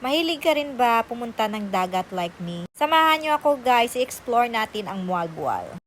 Mahilig ka rin ba pumunta ng dagat like me? Samahan nyo ako guys, i-explore natin ang Mualbual.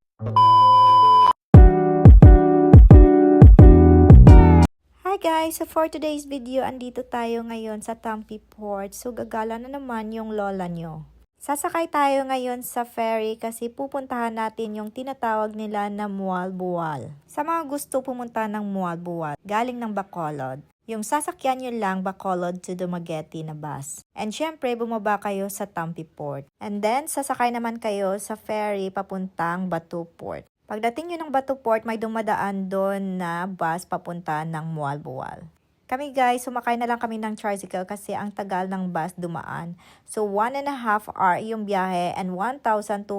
Hi guys! So for today's video, andito tayo ngayon sa Tampi Port. So gagala na naman yung lola nyo. Sasakay tayo ngayon sa ferry kasi pupuntahan natin yung tinatawag nila na Mualbual. Sa mga gusto pumunta ng Mualbual, galing ng Bacolod. Yung sasakyan nyo lang Bacolod to Dumaguete na bus. And syempre, bumaba kayo sa Tampi Port. And then, sasakay naman kayo sa ferry papuntang Batu Port. Pagdating nyo ng Batu Port, may dumadaan doon na bus papunta ng Mualbual. Kami guys, sumakay na lang kami ng tricycle kasi ang tagal ng bus dumaan. So, 1.5 hour yung biyahe and 1,200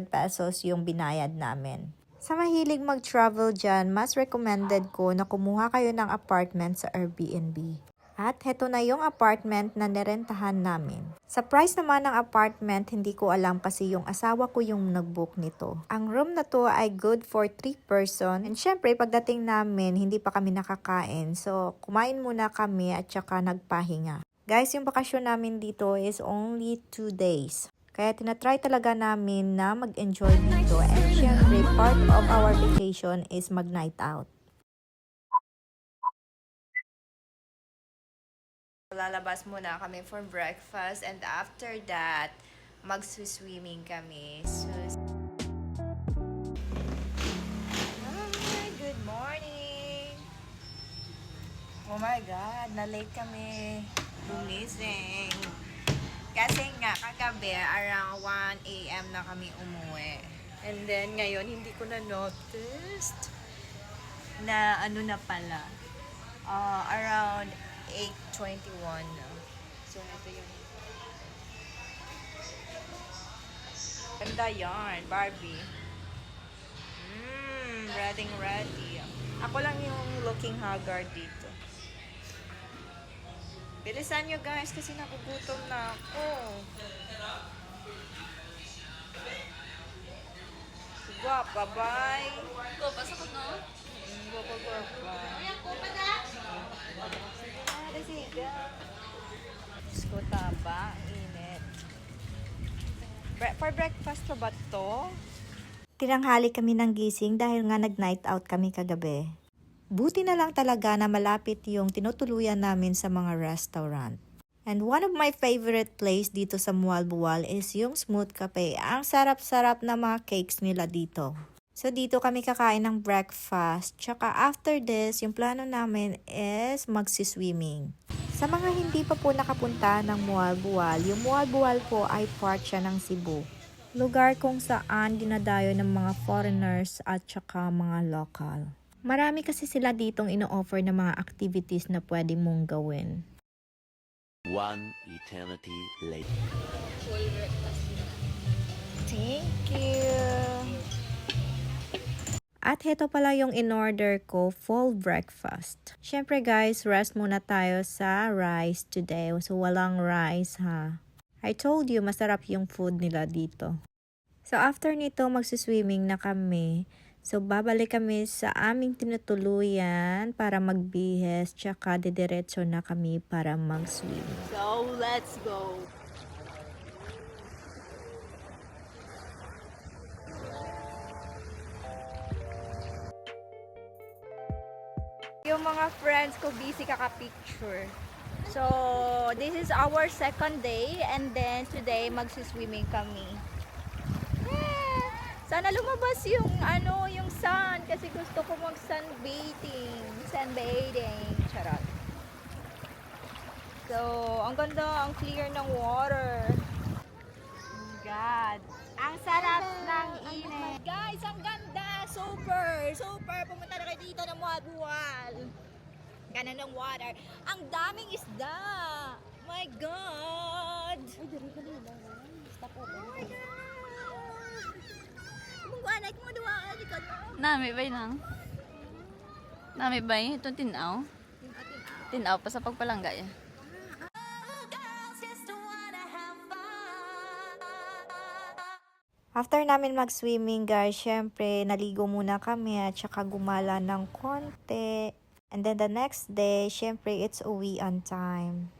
pesos yung binayad namin. Sa mahilig mag-travel dyan, mas recommended ko na kumuha kayo ng apartment sa Airbnb. At heto na yung apartment na nirentahan namin. Sa price naman ng apartment, hindi ko alam kasi yung asawa ko yung nag-book nito. Ang room na to ay good for 3 person. And syempre, pagdating namin, hindi pa kami nakakain. So, kumain muna kami at saka nagpahinga. Guys, yung bakasyon namin dito is only 2 days. Kaya tinatry talaga namin na mag-enjoy dito. And syempre, part of our vacation is mag-night out. Lalabas muna kami for breakfast and after that, mag-swimming kami. Hi, good morning! Oh my God, na-late kami gumising. Kasi nga, kagabi, around 1 a.m. na kami umuwi. And then, ngayon, hindi ko na-noticed na ano na pala. Around 8:21 na. So, ito yun. Ganda yarn, Barbie. Ready. Ako lang yung looking haggard dito. Bilisan nyo guys kasi nagugutom na ako. Guwapa, bye. Guwapa sa kuno? Guwapa. Ayan, guwapa na? Diyos ko, taba. Ang init. For breakfast pa ba to? Tinanghali kami ng gising dahil nga nag-night out kami kagabi. Buti na lang talaga na malapit yung tinutuluyan namin sa mga restaurant. And one of my favorite place dito sa Mualbual is yung Smooth Cafe. Ang sarap-sarap na mga cakes nila dito. So, dito kami kakain ng breakfast. Tsaka after this, yung plano namin is magsiswimming. Sa mga hindi pa po nakapunta ng Mualbual, yung Mualbual po ay part siya ng Cebu. Lugar kung saan dinadayo ng mga foreigners at tsaka mga local. Marami kasi sila ditong ino-offer na mga activities na pwede mong gawin. One eternity later. Full breakfast. Thank you! At heto pala yung in-order ko, full breakfast. Syempre guys, rest muna tayo sa rice today. So walang rice ha. I told you, masarap yung food nila dito. So after nito, magsiswimming na kami. So babalik kami sa aming tinutuluyan para magbihes. Tsaka didiretso na kami para mag-swim. So, let's go! Yung mga friends ko busy kaka-picture. So, this is our second day and then today magsiswimming kami. Sana lumabas yung yung sun kasi gusto ko sunbathing. Charot. So, ang ganda, ang clear ng water. Oh God. Ang sarap ng init. Guys, ang ganda. Super. Pumunta na kayo dito ng Mualbual. Ganda ng water. Ang daming isda. My God. Ay, dali ka nila. Stop over. Oh my God. Kung anak mo, duwaan ka na. Nami ba yun? Nami ba yun? Itong tinaw? Tinaw pa sa pagpalangga yan. After namin mag-swimming guys, syempre naligo muna kami at saka gumala ng konti. And then the next day, syempre it's uwian time.